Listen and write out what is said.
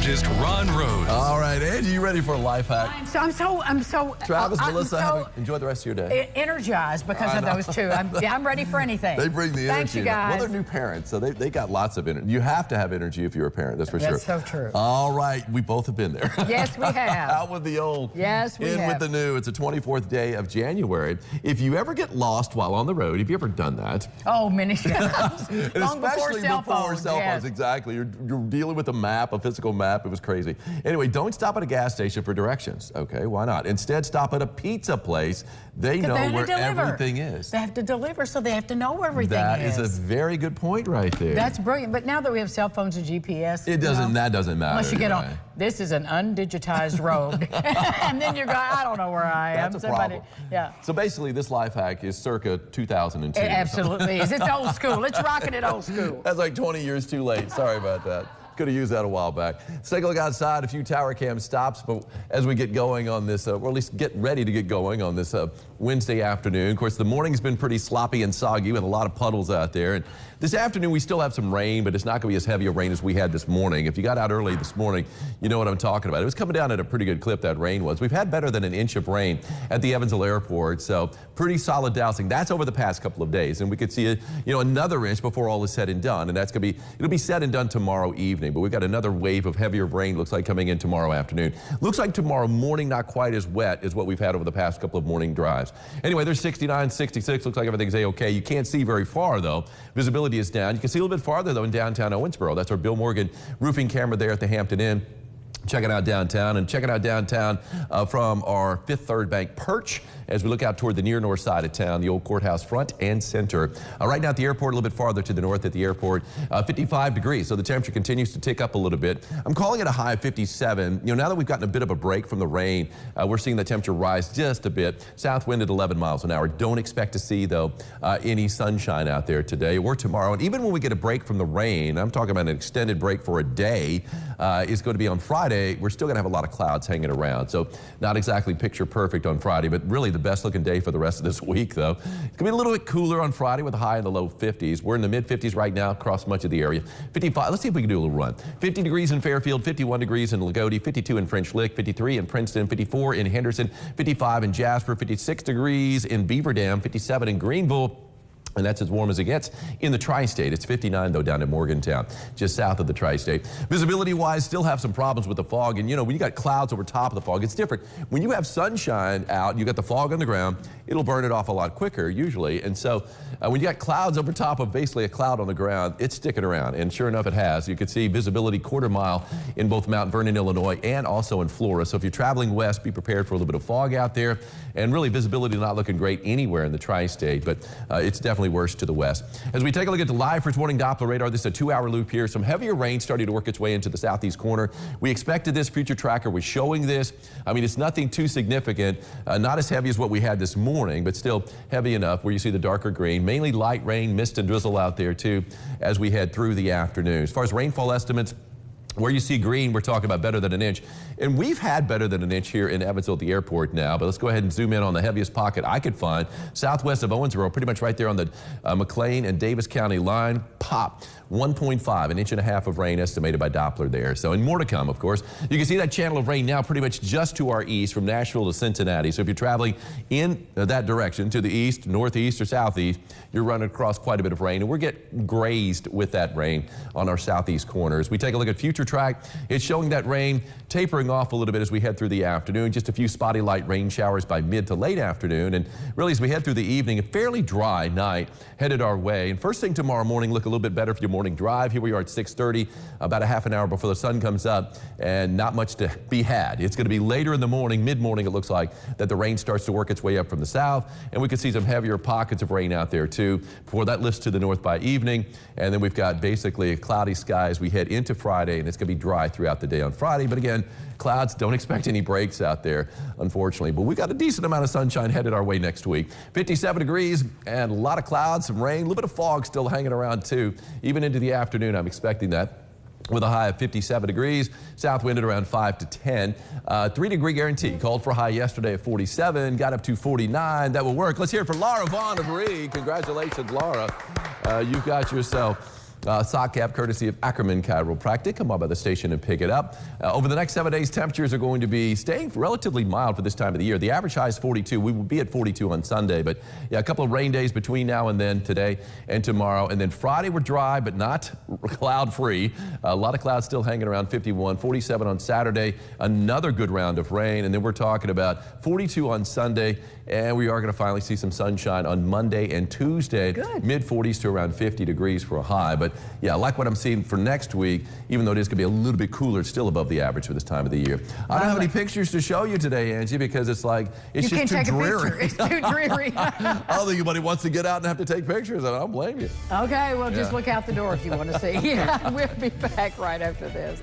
meteorologist Ron Rhodes. All right, Angie, you ready for a life hack? I'm so. Travis, Melissa, so enjoy the rest of your day. Energized because of those two. I'm ready for anything. They bring the energy. Thanks, you guys. Well, they're new parents, so they got lots of energy. You have to have energy if you're a parent, that's for sure. That's so true. All right, we both have been there. Yes, we have. Out with the old. Yes, we have. In with the new. It's the 24th day of January. If you ever get lost while on the road, have you ever done that? Oh, many times. Long before cell phones. Yes. Exactly. You're dealing with a map, a physical map. It was crazy. Anyway, don't stop at a gas station for directions. Okay, why not? Instead, stop at a pizza place. They know where everything is. They have to deliver, so they have to know where everything is. That is a very good point right there. That's brilliant. But now that we have cell phones and GPS, that doesn't matter. Unless you get on, this is an undigitized road, and then you're going, I don't know where I am. That's a problem. Yeah. So basically, this life hack is circa 2002. It absolutely is. It's old school. It's rocking it old school. That's like 20 years too late. Sorry about that. Could have used that a while back. Let's take a look outside. A few tower cam stops, but as we get going on this, or at least get ready to get going on this Wednesday afternoon. Of course, the morning's been pretty sloppy and soggy with a lot of puddles out there. And this afternoon, we still have some rain, but it's not going to be as heavy a rain as we had this morning. If you got out early this morning, you know what I'm talking about. It was coming down at a pretty good clip, that rain was. We've had better than an inch of rain at the Evansville Airport, so pretty solid dousing. That's over the past couple of days, and we could see another inch before all is said and done, and it'll be said and done tomorrow evening. But we've got another wave of heavier rain, looks like, coming in tomorrow afternoon. Looks like tomorrow morning not quite as wet as what we've had over the past couple of morning drives. Anyway, there's 69, 66. Looks like everything's A-okay. You can't see very far, though. Visibility is down. You can see a little bit farther, though, in downtown Owensboro. That's our Bill Morgan roofing camera there at the Hampton Inn. Checking out downtown from our Fifth Third Bank perch as we look out toward the near north side of town, the old courthouse front and center. Right now at the airport, a little bit farther to the north at the airport, 55 degrees, so the temperature continues to tick up a little bit. I'm calling it a high of 57. Now that we've gotten a bit of a break from the rain, we're seeing the temperature rise just a bit. South wind at 11 miles an hour. Don't expect to see, though, any sunshine out there today or tomorrow. And even when we get a break from the rain, I'm talking about an extended break for a day, is going to be on Friday. We're still going to have a lot of clouds hanging around, so not exactly picture perfect on Friday, but really the best looking day for the rest of this week, though. It's going to be a little bit cooler on Friday with a high in the low 50s. We're in the mid 50s right now across much of the area. 55, let's see if we can do a little run. 50 degrees in Fairfield, 51 degrees in Lagodi, 52 in French Lick, 53 in Princeton, 54 in Henderson, 55 in Jasper, 56 degrees in Beaver Dam, 57 in Greenville. And that's as warm as it gets in the tri-state. It's 59, though, down in Morgantown, just south of the tri-state. Visibility-wise, still have some problems with the fog. And, when you got clouds over top of the fog, it's different. When you have sunshine out, you got the fog on the ground, it'll burn it off a lot quicker, usually. And so when you got clouds over top of basically a cloud on the ground, it's sticking around. And sure enough, it has. You can see visibility quarter mile in both Mount Vernon, Illinois, and also in Florida. So if you're traveling west, be prepared for a little bit of fog out there. And really, visibility not looking great anywhere in the tri-state, but it's definitely worse to the west. As we take a look at the live First Warning Doppler radar, this is a 2-hour loop here. Some heavier rain starting to work its way into the southeast corner. We expected this. Future Tracker was showing this. I mean, it's nothing too significant. Not as heavy as what we had this morning, but still heavy enough where you see the darker green. Mainly light rain, mist and drizzle out there too as we head through the afternoon. As far as rainfall estimates, where you see green, we're talking about better than an inch. And we've had better than an inch here in Evansville at the airport now, but let's go ahead and zoom in on the heaviest pocket I could find. Southwest of Owensboro, pretty much right there on the McLean and Davis County line. Pop, 1.5, an inch and a half of rain estimated by Doppler there. So, and more to come, of course. You can see that channel of rain now pretty much just to our east from Nashville to Cincinnati. So if you're traveling in that direction to the east, northeast, or southeast, you're running across quite a bit of rain. And we're getting grazed with that rain on our southeast corners. We take a look at Future Track. It's showing that rain tapering off a little bit as we head through the afternoon. Just a few spotty light rain showers by mid to late afternoon. And really, as we head through the evening, a fairly dry night headed our way. And first thing tomorrow morning, look a little bit better for your morning drive. Here we are at 6:30, about a half an hour before the sun comes up, and not much to be had. It's going to be later in the morning, mid-morning, it looks like, that the rain starts to work its way up from the south, and we could see some heavier pockets of rain out there too before that lifts to the north by evening. And then we've got basically a cloudy sky as we head into Friday, and it's going to be dry throughout the day on Friday. But again, clouds, don't expect any breaks out there, unfortunately. But we've got a decent amount of sunshine headed our way next week. 57 degrees and a lot of clouds, some rain, a little bit of fog still hanging around too. Even into the afternoon, I'm expecting that, with a high of 57 degrees, south wind at around 5 to 10. 3-degree guarantee. Called for a high yesterday at 47, got up to 49. That will work. Let's hear it for Laura Vaughn of Reed. Congratulations, Laura. You've got yourself Sock cap courtesy of Ackerman Chiropractic. Come on by the station and pick it up. Over the next 7 days, temperatures are going to be staying relatively mild for this time of the year. The average high is 42. We will be at 42 on Sunday, but yeah, a couple of rain days between now and then, today and tomorrow. And then Friday we're dry, but not cloud-free. A lot of clouds still hanging around 51, 47 on Saturday. Another good round of rain, and then we're talking about 42 on Sunday, and we are going to finally see some sunshine on Monday and Tuesday. Good. Mid-40s to around 50 degrees for a high. But yeah, I like what I'm seeing for next week. Even though it is going to be a little bit cooler, it's still above the average for this time of the year. I don't have any pictures to show you today, Angie, because it's like, it's just too dreary. It's too dreary. I don't think anybody wants to get out and have to take pictures. I don't blame you. Okay, well, just look out the door if you want to see. Yeah, we'll be back right after this.